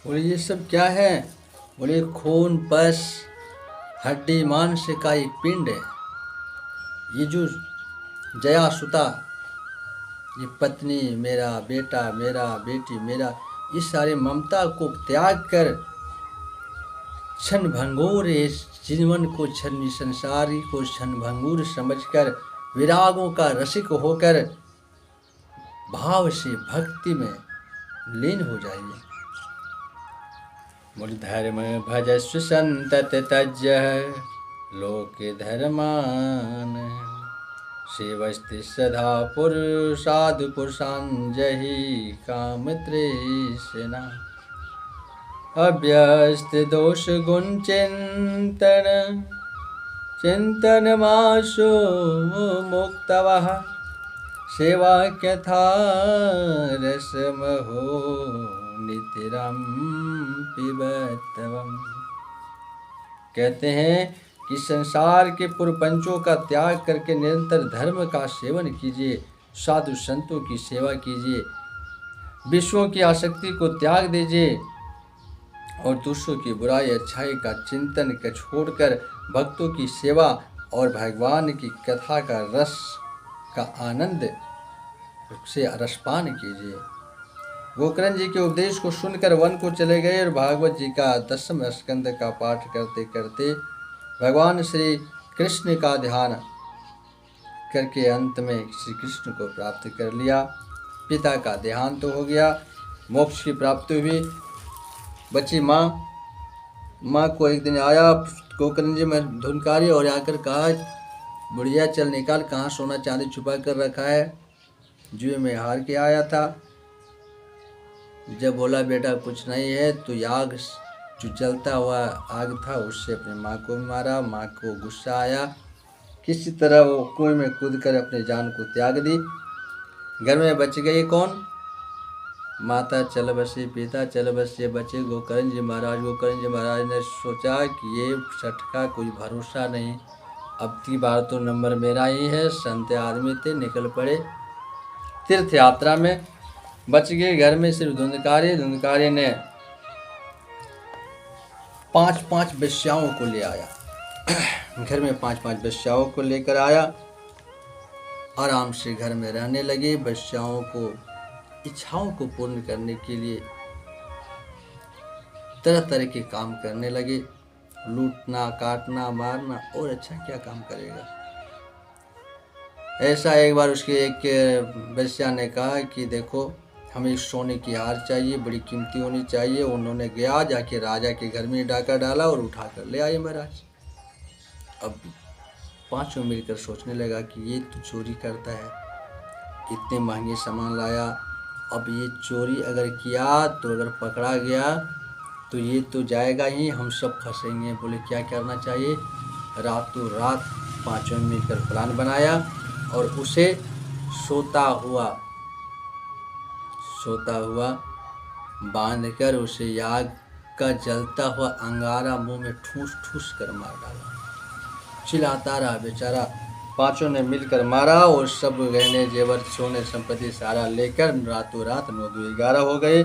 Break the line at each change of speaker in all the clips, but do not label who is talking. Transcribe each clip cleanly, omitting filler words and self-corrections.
बोले ये सब क्या है? बोले खून पस हड्डी मांस का एक पिंड है। ये जो जया सुता, ये पत्नी मेरा, बेटा मेरा, बेटी मेरा, इस सारे ममता को त्याग कर क्षण भंगुर इस जीवन को, क्षण संसारी को क्षण भंगुर समझकर विरागों का रसिक होकर भाव से भक्ति में लीन हो जाइए। बोल धर्म भजस्व संतत तज लोक धर्मान सेवस्ति सदा पुरुषादु पुरुषांजहि काम तृष्णा अभ्यस्त दोष गुण चिंतन चिंतन माशो मुक्तवः सेवा क्यथा रसमहो नितिरम पिबतवम। कहते हैं कि संसार के पुरपंचों का त्याग करके निरंतर धर्म का सेवन कीजिए, साधु संतों की सेवा कीजिए, विश्वों की आसक्ति को त्याग दीजिए और दूसरों की बुराई अच्छाई का चिंतन कर छोड़कर भक्तों की सेवा और भगवान की कथा का रस का आनंद से रसपान कीजिए। गोकर्ण जी के उपदेश को सुनकर वन को चले गए और भागवत जी का 10वें स्कंद का पाठ करते करते भगवान श्री कृष्ण का ध्यान करके अंत में श्री कृष्ण को प्राप्त कर लिया। पिता का देहांत तो हो गया, मोक्ष की प्राप्ति हुई। बच्ची माँ को एक दिन आया गोकर्ण जी में धुनकारी और आकर कहा, बुढ़िया चल निकाल, कहाँ सोना चांदी छुपा कर रखा है, जुए में हार के आया था। जब बोला बेटा कुछ नहीं है, तो याग जो जलता हुआ आग था उससे अपनी माँ को मारा। माँ को गुस्सा आया, किसी तरह वो कुएं में कूदकर अपनी जान को त्याग दी। घर में बच गई कौन? माता चल बसे, पिता चल बसे, बचे गोकर्ण जी महाराज। गोकर्ण जी महाराज ने सोचा कि ये छठ का कोई भरोसा नहीं, अब की बार तो नंबर मेरा ही है। संत आदमी थे, निकल पड़े तीर्थ यात्रा में। बच गए घर में सिर्फ धुंधकारी ने 5-5 वेश्याओं को ले आया। घर में 5-5 वेश्याओं को लेकर आया, आराम से घर में रहने लगे। वेश्याओं को इच्छाओं को पूर्ण करने के लिए तरह तरह के काम करने लगे, लूटना, काटना, मारना, और अच्छा क्या काम करेगा। ऐसा एक बार उसके एक वेश्या ने कहा कि देखो हमें सोने की हार चाहिए, बड़ी कीमती होनी चाहिए। उन्होंने गया, जाके राजा के घर में डाका डाला और उठा कर ले आए महाराज। अब 5 मिलकर सोचने लगा कि ये तो चोरी करता है, इतने महंगे सामान लाया, अब ये चोरी अगर किया तो अगर पकड़ा गया तो ये तो जाएगा ही, हम सब फंसेंगे। बोले क्या करना चाहिए? रातों रात 5 मिलकर प्लान बनाया और उसे सोता हुआ बांधकर उसे याग का जलता हुआ अंगारा मुंह में ठूस ठूस कर मार डाला। चिल्लाता रहा बेचारा। 5 ने मिलकर मारा और सब गहने जेवर सोने संपत्ति सारा लेकर रातों रात 9-11 हो गए।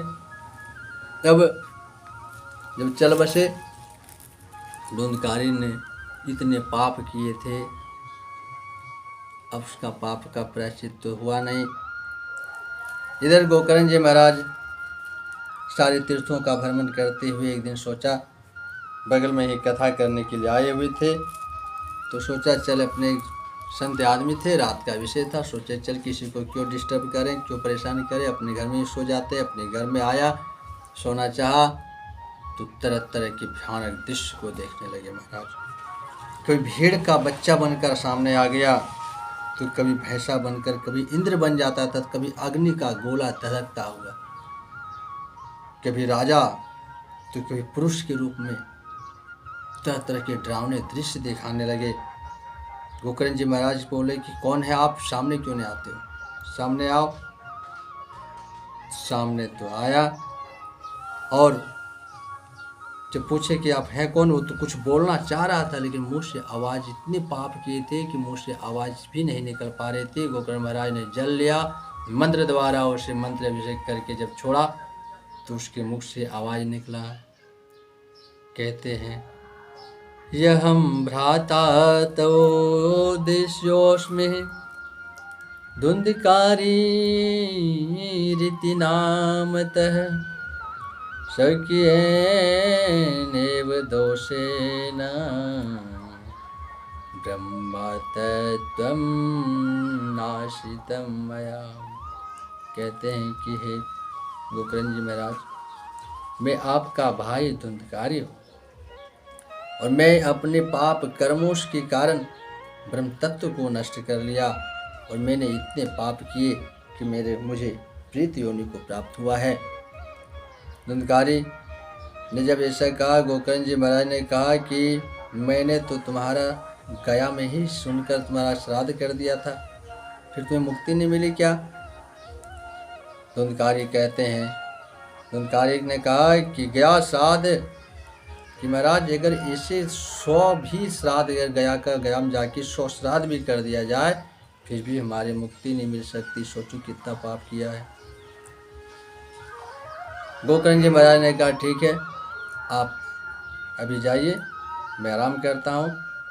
जब चल बसे, धुंधकारी ने इतने पाप किए थे, अब उसका पाप का प्रायश्चित तो हुआ नहीं। इधर गोकर्ण जी महाराज सारे तीर्थों का भ्रमण करते हुए एक दिन सोचा, बगल में ही कथा करने के लिए आए हुए थे, तो सोचा चल, अपने संत आदमी थे, रात का विषय था, सोचे चल किसी को क्यों डिस्टर्ब करें, क्यों परेशान करें, अपने घर में ही सो जाते। अपने घर में आया, सोना चाहा तो तरह तरह के भयानक दृश्य को देखने लगे महाराज। कोई भेड़ का बच्चा बनकर सामने आ गया, तो कभी भैंसा बनकर, कभी इंद्र बन जाता था, कभी अग्नि का गोला धधकता हुआ, कभी राजा तो कभी पुरुष के रूप में तरह तरह के डरावने दृश्य दिखाने लगे। गोकर्ण जी महाराज बोले कि कौन है आप, सामने क्यों नहीं आते हो, सामने आओ। सामने तो आया और जब पूछे कि आप हैं कौन, वो तो कुछ बोलना चाह रहा था, लेकिन मुंह से आवाज़, इतने पाप किए थे कि मुंह से आवाज़ भी नहीं निकल पा रहे थे। गोकर्ण महाराज ने जल लिया, मंत्र द्वारा उसे मंत्र अभिषेक करके जब छोड़ा तो उसके मुख से आवाज निकला। कहते हैं यहं भ्राता तवो देशोऽस्मि धुंधकारी रीति नामतः शक्येनेव दोषेण ब्रह्मतत्त्वं नाशितं मया। कहते हैं कि हे गोकर्ण जी महाराज, मैं आपका भाई धुंधकारी हूँ और मैं अपने पाप कर्मों के कारण ब्रह्म तत्व को नष्ट कर लिया और मैंने इतने पाप किए कि मुझे प्रेत योनि को प्राप्त हुआ है। धुंधकारी ने जब ऐसा कहा, गोकर्ण जी महाराज ने कहा कि मैंने तो तुम्हारा गया में ही सुनकर तुम्हारा श्राद्ध कर दिया था, फिर तुम्हें मुक्ति नहीं मिली क्या? धुंधकारी कहते हैं, धुंधकारी ने कहा कि गया श्राद्ध कि महाराज अगर ऐसे 100 भी श्राद्ध अगर गया में जाके 100 श्राद्ध भी कर दिया जाए फिर भी हमारी मुक्ति नहीं मिल सकती। सोचो कितना पाप किया है। गोकर्ण जी महाराज ने कहा ठीक है, आप अभी जाइए, मैं आराम करता हूँ,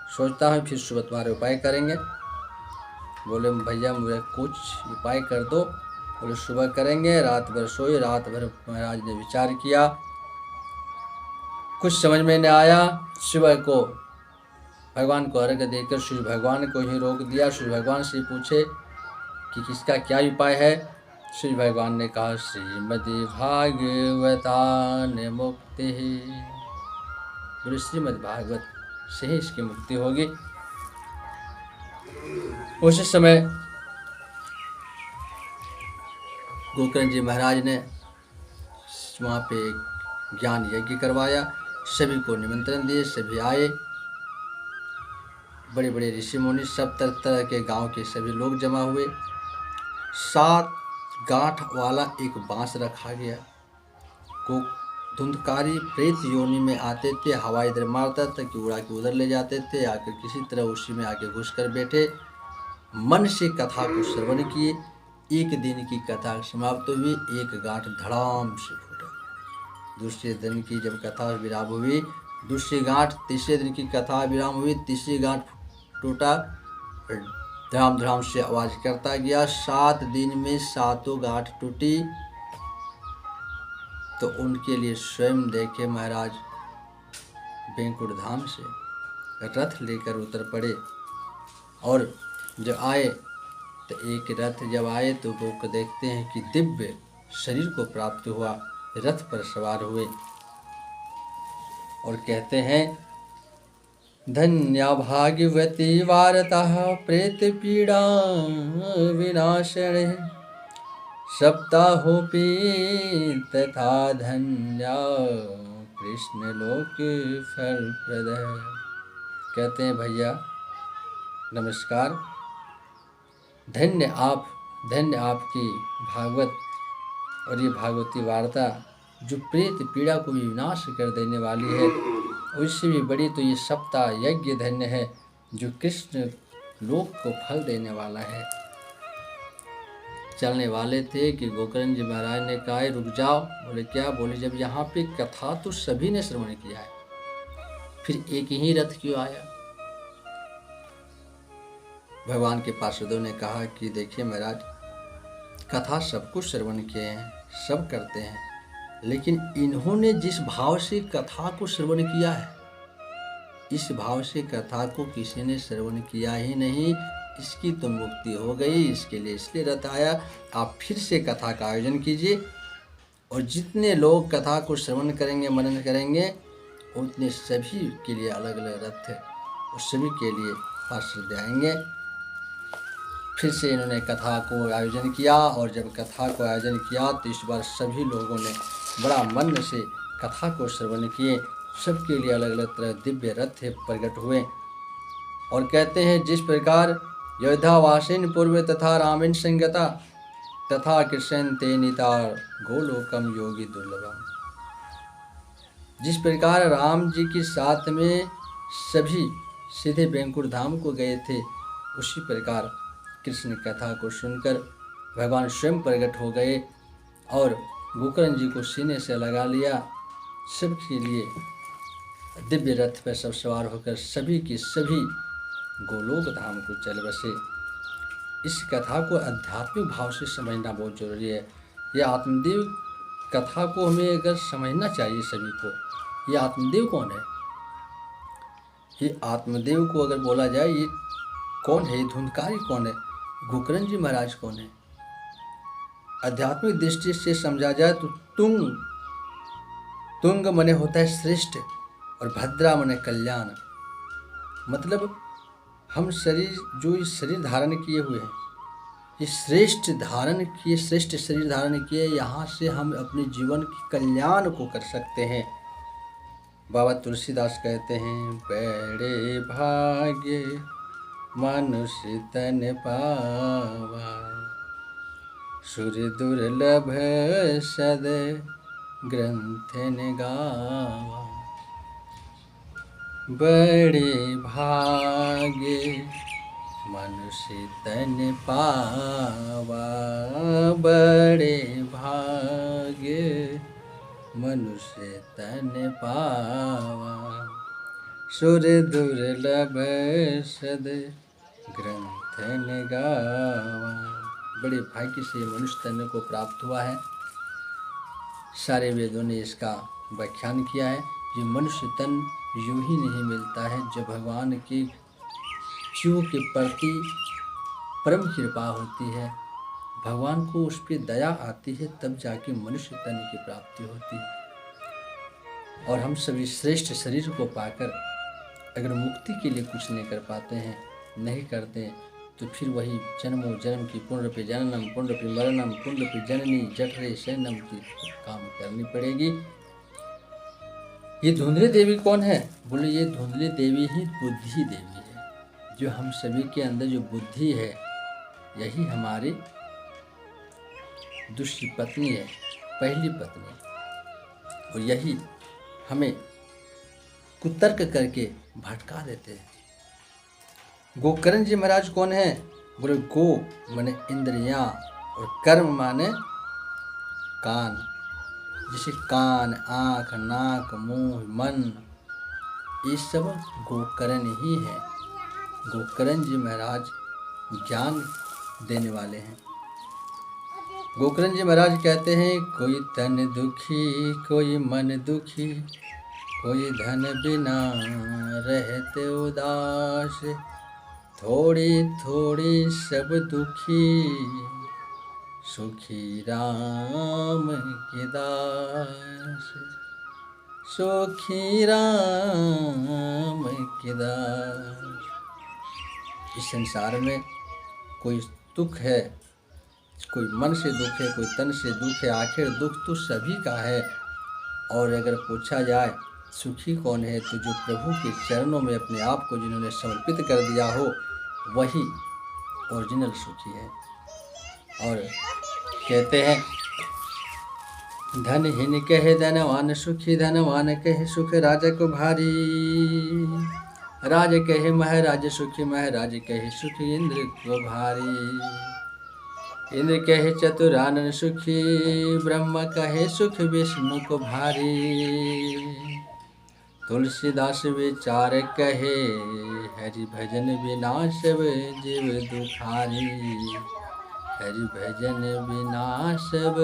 सोचता हूँ फिर सुबह तुम्हारे उपाय करेंगे। बोले भैया मुझे कुछ उपाय कर दो। बोले सुबह करेंगे। रात भर सोए, रात भर महाराज ने विचार किया, कुछ समझ में नहीं आया। सुबह को भगवान को अर्घ्य देकर सूर्य भगवान को ही रोक दिया। सूर्य भगवान से पूछे कि किसका क्या उपाय है। सूर्य भगवान ने कहा श्रीमद् भागवतान मुक्ति। बोले श्रीमद् भागवत से ही इसकी मुक्ति होगी। उस समय गोकर्ण जी महाराज ने वहाँ पे ज्ञान यज्ञ करवाया, सभी को निमंत्रण दिए, सभी आए। बड़े बड़े ऋषि मुनि, सब तरह तरह के गांव के सभी लोग जमा हुए। 7 गांठ वाला एक बांस रखा गया। को धुंधकारी प्रेत योनि में आते थे, हवा इधर मारता था कि उड़ा के उधर ले जाते थे, आकर किसी तरह उसी में आके घुस कर बैठे, मन से कथा को श्रवण किए। एक दिन की कथा समाप्त हुई, एक गांठ धड़ाम से फूटा। दूसरे दिन की जब कथा विराम हुई, दूसरी गांठ, तीसरे दिन की कथा विराम हुई, तीसरी गांठ टूटा, धड़ाम धड़ाम से आवाज करता गया। 7 दिन में 7 गांठ टूटी। तो उनके लिए स्वयं देखे महाराज बैंकुट धाम से रथ लेकर उतर पड़े। और जब आए तो एक रथ जब आए तो लोग देखते हैं कि दिव्य शरीर को प्राप्त हुआ, रथ पर सवार हुए और कहते हैं धन्या भाग्यवती वार्ता प्रेत पीड़ा विनाशने सप्ताहोपि तथा धन्या कृष्ण लोक फल प्रद। कहते हैं भैया नमस्कार, धन्य आपकी भागवत और ये भागवती वार्ता जो प्रेत पीड़ा को भी विनाश कर देने वाली है, उससे भी बड़ी तो ये सप्ताह यज्ञ धन्य है जो कृष्ण लोक को फल देने वाला है। चलने वाले थे कि गोकर्ण जी महाराज ने कहा रुक जाओ। बोले क्या? बोले जब यहाँ पे कथा तो सभी ने श्रवण किया है, फिर एक ही रथ क्यों आया? भगवान के पार्षदों ने कहा कि देखिए महाराज, कथा सब कुछ श्रवण किए हैं, सब करते हैं, लेकिन इन्होंने जिस भाव से कथा को श्रवण किया है, इस भाव से कथा को किसी ने श्रवण किया ही नहीं। इसकी तो मुक्ति हो गई, इसके लिए इसलिए रथ आया। आप फिर से कथा का आयोजन कीजिए और जितने लोग कथा को श्रवण करेंगे, मनन करेंगे, उतने सभी के लिए अलग अलग रथ है और सभी के लिए पार्षद आएंगे। फिर से इन्होंने कथा को आयोजन किया और जब कथा को आयोजन किया तो इस बार सभी लोगों ने बड़ा मन से कथा को श्रवण किए। सबके लिए अलग अलग तरह दिव्य रथ प्रकट हुए और कहते हैं जिस प्रकार योद्धावासिन पूर्व तथा रामिन संगता तथा कृष्ण ते नितार गोलोकम योगी दुर्लभम। जिस प्रकार राम जी के साथ में सभी सीधे बैंकुट धाम को गए थे, उसी प्रकार कृष्ण कथा को सुनकर भगवान स्वयं प्रकट हो गए और गोकर्ण जी को सीने से लगा लिया। सबके लिए दिव्य रथ पर सब सवार होकर सभी की सभी गोलोक धाम को चल बसे। इस कथा को आध्यात्मिक भाव से समझना बहुत जरूरी है। ये आत्मदेव कथा को हमें अगर समझना चाहिए सभी को। ये आत्मदेव कौन है? ये आत्मदेव को अगर बोला जाए ये कौन है, ये धुंधकारी कौन है, गोकर्ण जी महाराज कौन है? आध्यात्मिक दृष्टि से समझा जाए तो तुंग मने होता है श्रेष्ठ और भद्रा मने कल्याण। मतलब हम शरीर जो इस शरीर धारण किए हुए हैं, ये श्रेष्ठ शरीर धारण किए, यहाँ से हम अपने जीवन के कल्याण को कर सकते हैं। बाबा तुलसीदास कहते हैं, बड़े भाग्य मनुष्य तन पावा, सुर दुर्लभ सद ग्रंथ न गावा। बड़े भाग्य मनुष्य तन पावा, बड़े भाग्य मनुष्य तन पावा, सुर दुर्लभ सद ग्रंथ न गावा। बड़े भाग्य से मनुष्य तन को प्राप्त हुआ है। सारे वेदों ने इसका व्याख्यान किया है। ये मनुष्य तन यूं ही नहीं मिलता है, जब भगवान की जीव के प्रति परम कृपा होती है, भगवान को उस पर दया आती है, तब जाके मनुष्य तन की प्राप्ति होती है। और हम सभी श्रेष्ठ शरीर को पाकर अगर मुक्ति के लिए कुछ नहीं कर पाते हैं, नहीं करते हैं, तो फिर वही जन्मों जन्म की पुनरपि जननम पुनरपि मरणम पुनरपि जननी जठरे शयनम की काम करनी पड़ेगी। ये धुंधली देवी कौन है? बोले ये धुंधली देवी ही बुद्धि देवी है। जो हम सभी के अंदर जो बुद्धि है, यही हमारी दूसरी पत्नी है, पहली पत्नी, और यही हमें कुतर्क करके भटका देते हैं। गोकर्ण जी महाराज कौन है? बोले गो माने इंद्रियां और कर्म माने कान। जैसे कान, आँख, नाक, मुंह, मन, ये सब गोकर्ण ही है। गोकर्ण जी महाराज ज्ञान देने वाले हैं। गोकर्ण जी महाराज कहते हैं, कोई तन दुखी कोई मन दुखी, कोई धन बिना रहते उदास, थोड़ी थोड़ी सब दुखी, सुखी राम के दास, सुखी राम के दास। इस संसार में कोई दुख है, कोई मन से दुख है, कोई तन से दुख है, आखिर दुख तो सभी का है। और अगर पूछा जाए सुखी कौन है, तो जो प्रभु के चरणों में अपने आप को जिन्होंने समर्पित कर दिया हो, वही ओरिजिनल सुखी है। और कहते हैं, धनहीन कहे धनवान सुखी, धनवान कहे सुख राजा को भारी, राज कहे महाराज सुखी, महाराज कहे सुखी इंद्र को भारी, इंद्र कहे चतुरानन सुखी, ब्रह्मा कहे सुख विष्णु को भारी। तुलसीदास विचार कहे, हरि भजन बिना सब जीव दुखारी, हरि भजन बिना सब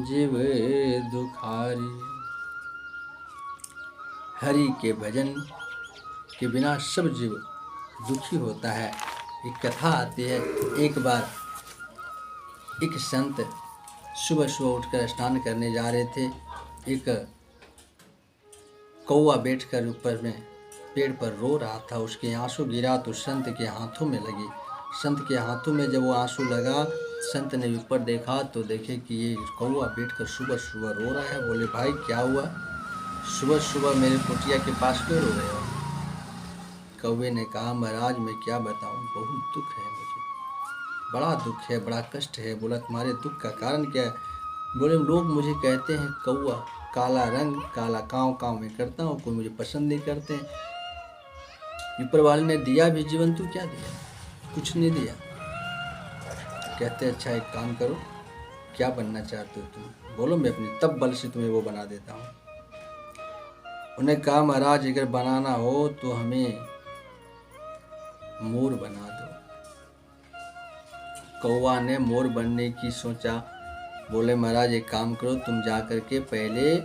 जीव दुखारी। हरि के भजन के बिना सब जीव दुखी होता है। एक कथा आती है, एक बार एक संत सुबह सुबह उठकर स्नान करने जा रहे थे। एक कौवा बैठकर ऊपर में पेड़ पर रो रहा था, उसके आंसू गिरा तो संत के हाथों में लगी। संत के हाथों में जब वो आंसू लगा, संत ने ऊपर देखा तो देखे कि ये कौवा बैठकर सुबह सुबह रो रहा है। बोले, भाई क्या हुआ, सुबह सुबह मेरे कुटिया के पास क्यों रो रहे हो? कौवे ने कहा, महाराज मैं क्या बताऊं, बहुत दुख है मुझे, बड़ा दुख है, बड़ा कष्ट है। बोला, तुम्हारे दुख का कारण क्या है? बोले, लोग मुझे कहते हैं कौवा, काला रंग, काला काँव काँव में करता हूँ, कोई मुझे पसंद नहीं करते हैं। ऊपर वाले ने दिया भी जीवन, तू क्या दिया? कुछ नहीं दिया। कहते अच्छा एक काम करो, क्या बनना चाहते हो तुम? बोलो, मैं अपनी तब बल से तुम्हें वो बना देता हूँ। उन्हें कहा महाराज अगर बनाना हो तो हमें मोर बना दो। कौवा ने मोर बनने की सोचा। बोले महाराज एक काम करो, तुम जा करके पहले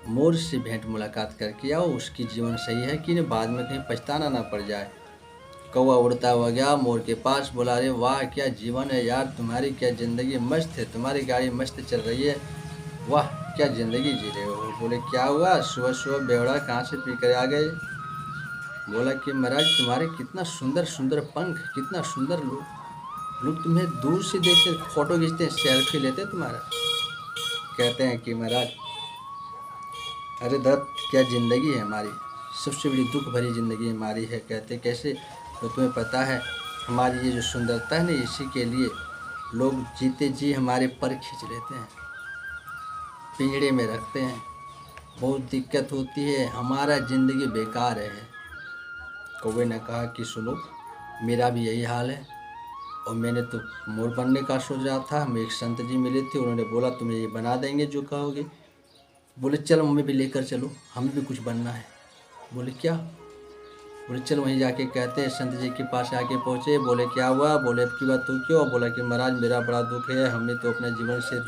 मोर से भेंट मुलाकात करके आओ, उसकी जीवन सही है कि नहीं, बाद में कहीं पछताना ना पड़ जाए। कौवा उड़ता हुआ गया मोर के पास। बोला अरे वाह क्या जीवन है यार, तुम्हारी क्या ज़िंदगी मस्त है, तुम्हारी गाड़ी मस्त चल रही है, वाह क्या ज़िंदगी जी रहे हो। बोले क्या हुआ, सुबह सुबह बेवड़ा कहाँ से पी कर आ गए। बोला कि महाराज तुम्हारे कितना सुंदर सुंदर पंख, कितना सुंदर लोग तुम्हें दूर से देखते, फोटो खींचते हैं, सेल्फी लेते हैं तुम्हारा। कहते हैं कि महाराज अरे दत्त क्या ज़िंदगी है हमारी, सबसे बड़ी दुख भरी ज़िंदगी हमारी है। कहते कैसे, तो तुम्हें पता है हमारी ये जो सुंदरता है ना, इसी के लिए लोग जीते जी हमारे पर खींच लेते हैं, पिंजड़े में रखते हैं, बहुत दिक्कत होती है, हमारा ज़िंदगी बेकार है। कौवे ने कहा कि सुनो मेरा भी यही हाल है, और मैंने तो मोर बनने का सोच रहा था। हमें एक संत जी मिले थे, उन्होंने बोला तुम्हें ये बना देंगे जो कहोगे। बोले चलो हमें भी लेकर चलो, हमें भी कुछ बनना है। बोले क्या। बोले चलो वहीं जाके कहते हैं। संत जी के पास आके पहुँचे। बोले क्या हुआ। बोले अब की बात तू क्यों। बोला कि महाराज मेरा बड़ा दुख है, हमें तो अपने जीवन से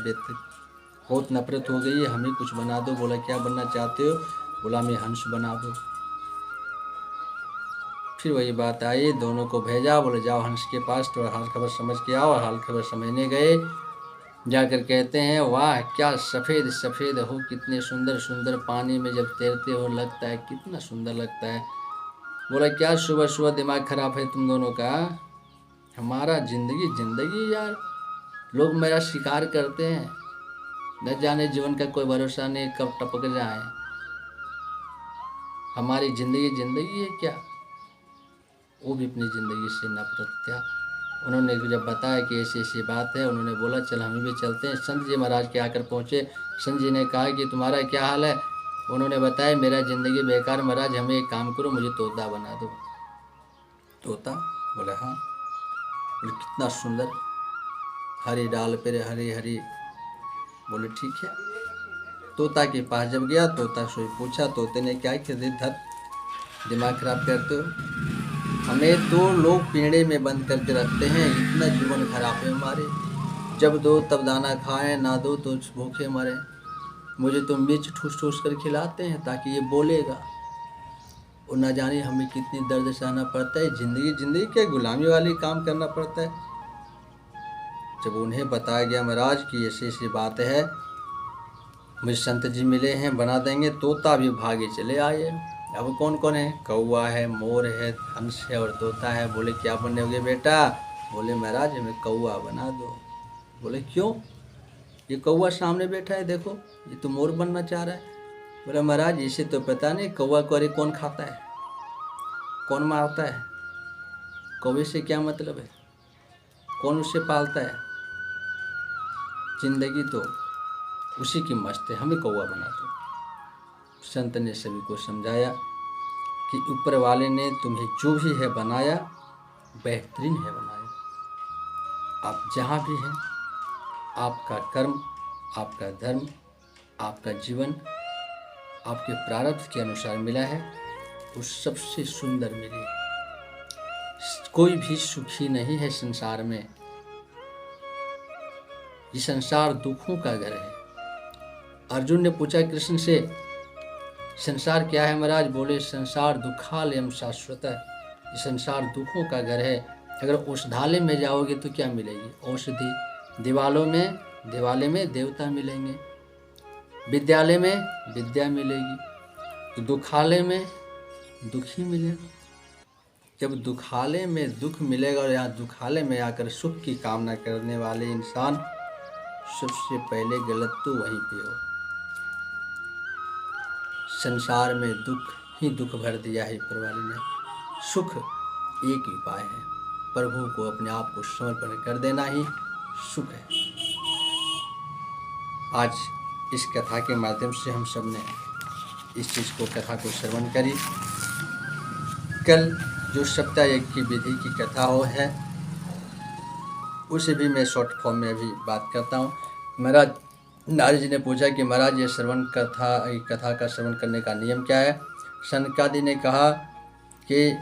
बहुत नफरत हो गई है, हमें कुछ बना दो। बोला क्या बनना चाहते हो। बोला हमें हंस बना दो। फिर वही बात आई, दोनों को भेजा। बोले जाओ हंस के पास थोड़ा हाल खबर समझ के आओ। हाल खबर समझने गए, जाकर कहते हैं वाह क्या सफ़ेद सफ़ेद हो, कितने सुंदर सुंदर, पानी में जब तैरते हो लगता है कितना सुंदर लगता है। बोला क्या सुबह सुबह दिमाग खराब है तुम दोनों का। हमारा जिंदगी यार, लोग मेरा शिकार करते हैं, न जाने जीवन का कोई भरोसा नहीं, कब टपक जाए। हमारी जिंदगी है क्या। वो भी अपनी ज़िंदगी से नफरत था। उन्होंने जब बताया कि ऐसी ऐसी बात है, उन्होंने बोला चल हमें भी चलते हैं। संत जी महाराज के आकर पहुँचे। संत जी ने कहा कि तुम्हारा क्या हाल है। उन्होंने बताया मेरा ज़िंदगी बेकार महाराज, हमें एक काम करो, मुझे तोता बना दो। तोता। बोले हाँ। बोले कितना सुंदर, हरी डाल पे हरी हरी। बोले ठीक है। तोता के पास जब गया, तोता से पूछा, तोते ने क्या किया, धत दिमाग खराब करते हो, हमें तो लोग पिंजड़े में बंद करके रखते हैं, इतना जीवन खराब है हमारे, जब दो तब दाना खाएं, ना दो तो भूखे मरे। मुझे तो मिर्च ठूस ठूस कर खिलाते हैं ताकि ये बोलेगा, और ना जाने हमें कितनी दर्द सहना पड़ता है, जिंदगी के गुलामी वाली काम करना पड़ता है। जब उन्हें बताया गया महाराज की ऐसी ऐसी बात है, मुझे संत जी मिले हैं बना देंगे। तोता भी भागे चले आए। अब कौन कौन है, कौवा है, मोर है, हंस है और तोता है। बोले क्या बनोगे बेटा। बोले महाराज हमें कौवा बना दो। बोले क्यों, ये कौवा सामने बैठा है देखो, ये तो मोर बनना चाह रहा है। बोले महाराज इसे तो पता नहीं कौवा को अरे कौन खाता है, कौन मारता है, कौवे से क्या मतलब है, कौन उसे पालता है, जिंदगी तो उसी की मस्त है, हमें कौवा बना दो। संत ने सभी को समझाया कि ऊपर वाले ने तुम्हें जो भी है बनाया बेहतरीन है बनाया। आप जहाँ भी हैं, आपका कर्म, आपका धर्म, आपका जीवन आपके प्रारब्ध के अनुसार मिला है, वो सबसे सुंदर मिली। कोई भी सुखी नहीं है संसार में, ये संसार दुखों का घर है। अर्जुन ने पूछा कृष्ण से संसार क्या है महाराज। बोले संसार दुखालयम शाश्वत, ये संसार दुखों का घर है। अगर औषधालय में जाओगे तो क्या मिलेगी, औषधि। दिवाले में देवता मिलेंगे, विद्यालय में विद्या मिलेगी, तो दुखालय में दुखी मिलेगा। जब दुखालय में दुख मिलेगा और यहाँ दुखालय में आकर सुख की कामना करने वाले इंसान, सबसे पहले गलत तो वहीं पे हो। संसार में दुख ही दुख भर दिया है ऊपर वाले ने। सुख एक ही उपाय है, प्रभु को अपने आप को समर्पण कर देना ही सुख है। आज इस कथा के माध्यम से हम सब ने इस चीज़ को, कथा को श्रवण करी। कल जो सप्ताह की विधि की कथा हो है, उसे भी मैं शॉर्ट फॉर्म में अभी बात करता हूँ। महाराज नारद जी ने पूछा कि महाराज ये कथा का श्रवण करने का नियम क्या है। सनकादि ने कहा कि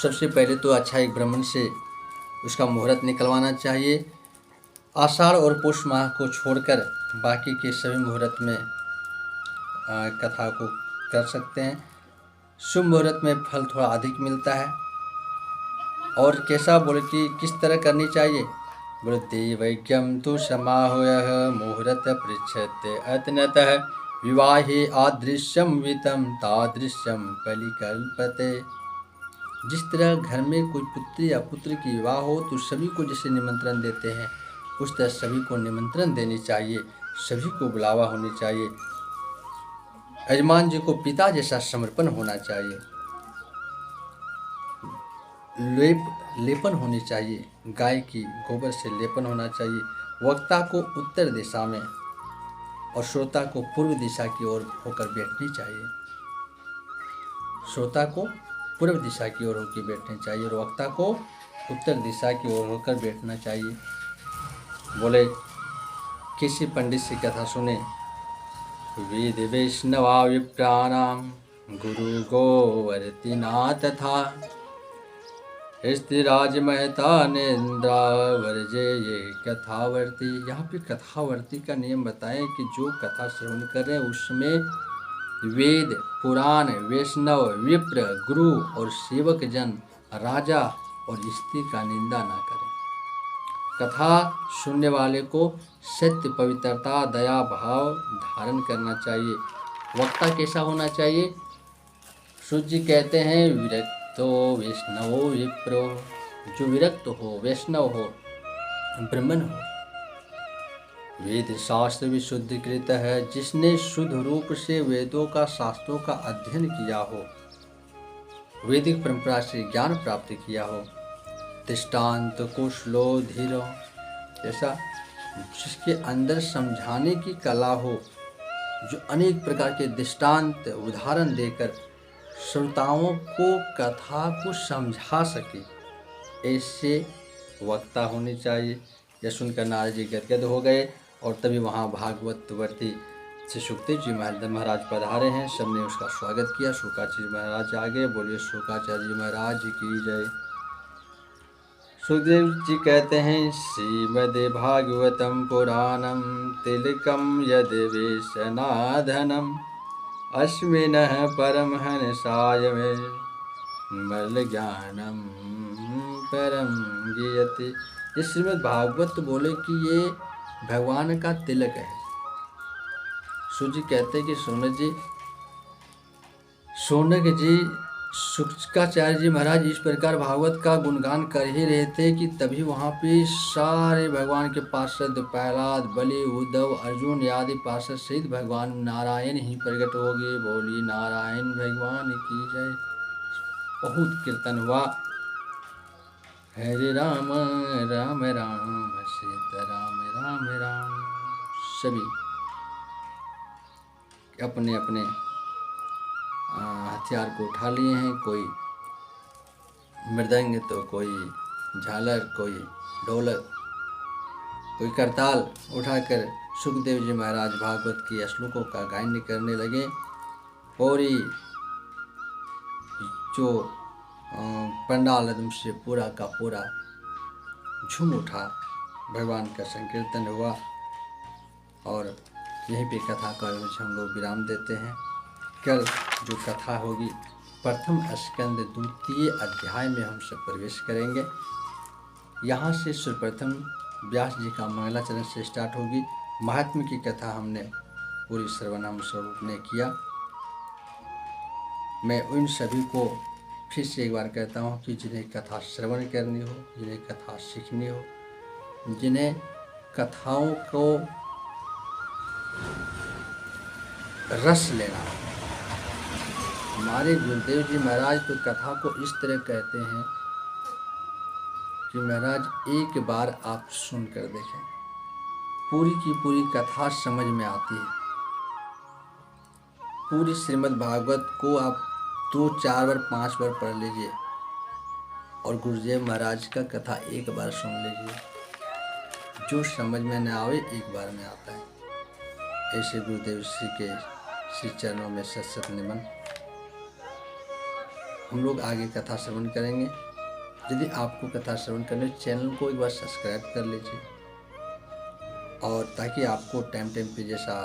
सबसे पहले तो अच्छा एक ब्राह्मण से उसका मुहूर्त निकलवाना चाहिए। आषाढ़ और पुष माह को छोड़कर बाकी के सभी मुहूर्त में कथा को कर सकते हैं। शुभ मुहूर्त में फल थोड़ा अधिक मिलता है। और कैसा बोले कि किस तरह करनी चाहिए, बोले देवज्ञम तो समाहूयः मुहूर्त पृच्छते अतनतः विवाहे आदृश्यम वितम तादृश्यम परिकल्पते। जिस तरह घर में कोई पुत्र या पुत्र की विवाह हो तो सभी को जैसे निमंत्रण देते हैं उस तरह सभी को निमंत्रण देनी चाहिए, सभी को बुलावा होनी चाहिए। यजमान जी को पिता जैसा समर्पण होना चाहिए। लेपन होनी चाहिए, गाय की गोबर से लेपन होना चाहिए। वक्ता को उत्तर दिशा में और श्रोता को पूर्व दिशा की ओर होकर बैठनी चाहिए। श्रोता को पूर्व दिशा की ओर होकर बैठनी चाहिए और वक्ता को उत्तर दिशा की ओर होकर बैठना चाहिए। बोले किसी पंडित की कथा सुने। वेद वैष्णवा विप्राणाम गुरु गोवर्तिनाथ था स्त्रीराज महता नेन्द्रा वर्जे ये कथावर्ती। यहाँ पे कथावर्ती का नियम बताएं कि जो कथा श्रवण कर रहे हैं उसमें वेद पुराण वैष्णव विप्र गुरु और सेवक जन राजा और स्त्री का निंदा ना करें। कथा सुनने वाले को सत्य पवित्रता दया भाव धारण करना चाहिए। वक्ता कैसा होना चाहिए। सूर्य जी कहते हैं विरक्तो वैष्णवो विप्रो, जो विरक्त हो वैष्णव हो ब्राह्मण हो। वेद शास्त्र विशुद्धीकृत है, जिसने शुद्ध रूप से वेदों का शास्त्रों का अध्ययन किया हो, वैदिक परंपरा से ज्ञान प्राप्त किया हो। दृष्टांत कुशलो धीरो, ऐसा जिसके अंदर समझाने की कला हो, जो अनेक प्रकार के दृष्टांत उदाहरण देकर श्रोताओं को कथा को समझा सके, ऐसे वक्ता होने चाहिए। यह सुनकर नारद जी गदगद हो गए और तभी वहाँ भागवत वर्ती श्री सुखदेव जी महाराज पधारे हैं। सबने उसका स्वागत किया। शुकाचार्य महाराज आगे बोलिए शुकाचार्य महाराज की जय। सुखदेव जी कहते हैं श्रीमद् भागवतम पुराणम तिलकम यद वेशनाधनम अस्मिनः परमहंसाय मल ज्ञानम परम गीयते। ये श्रीमद् भागवत बोले कि ये भगवान का तिलक है। सूजी कहते हैं कि शौनक जी शुकाचार्य जी महाराज इस प्रकार भागवत का गुणगान कर ही रहे थे कि तभी वहाँ पे सारे भगवान के पार्षद प्रहलाद बलि उद्धव अर्जुन आदि पार्षद सहित भगवान नारायण ही प्रकट हो गए। बोली नारायण भगवान की जय। बहुत कीर्तन हुआ। हरे राम राम राम सीताराम राम राम। सभी अपने अपने हथियार को उठा लिए हैं। कोई मृदंग तो कोई झालर, कोई ढोलक, कोई करताल उठाकर सुखदेव जी महाराज भागवत की श्लोकों का गायन करने लगे। और जो पंडाल से पूरा का पूरा झूम उठा, भगवान का संकीर्तन हुआ। और यहीं पे कथा का हम लोग विराम देते हैं। कल जो कथा होगी प्रथम स्कंद द्वितीय अध्याय में हम सब प्रवेश करेंगे। यहाँ से सर्वप्रथम व्यास जी का मंगलाचरण से स्टार्ट होगी। महात्मा की कथा हमने पूरी सर्वनाम स्वरूप ने किया। मैं उन सभी को फिर से एक बार कहता हूँ कि जिन्हें कथा श्रवण करनी हो, जिन्हें कथा सीखनी हो, जिन्हें कथाओं को रस लेना हो, हमारे गुरुदेव जी महाराज तो कथा को इस तरह कहते हैं कि महाराज एक बार आप सुनकर देखें, पूरी की पूरी कथा समझ में आती है। पूरी श्रीमद् भागवत को आप 2, 4 बार 5 बार पढ़ लीजिए और गुरुदेव महाराज का कथा एक बार सुन लीजिए। जो समझ में न आवे एक बार में आता है। ऐसे गुरुदेव श्री के श्री चरणों में सत सत निमन। हम लोग आगे कथा श्रवण करेंगे। यदि आपको कथा श्रवण करने, चैनल को एक बार सब्सक्राइब कर लीजिए, और ताकि आपको टाइम पे जैसा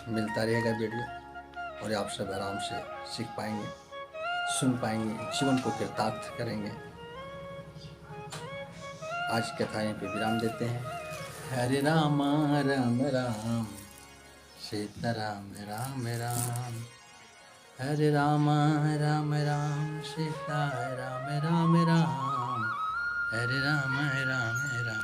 मिलता रहेगा वीडियो, और आप सब आराम से सीख पाएंगे, सुन पाएंगे, जीवन को कृतार्थ करेंगे। आज की कथा यहीं पे विराम देते हैं। हरे राम राम राम सीताराम राम राम, हरे राम राम राम सीता राम राम राम, हरे राम राम राम।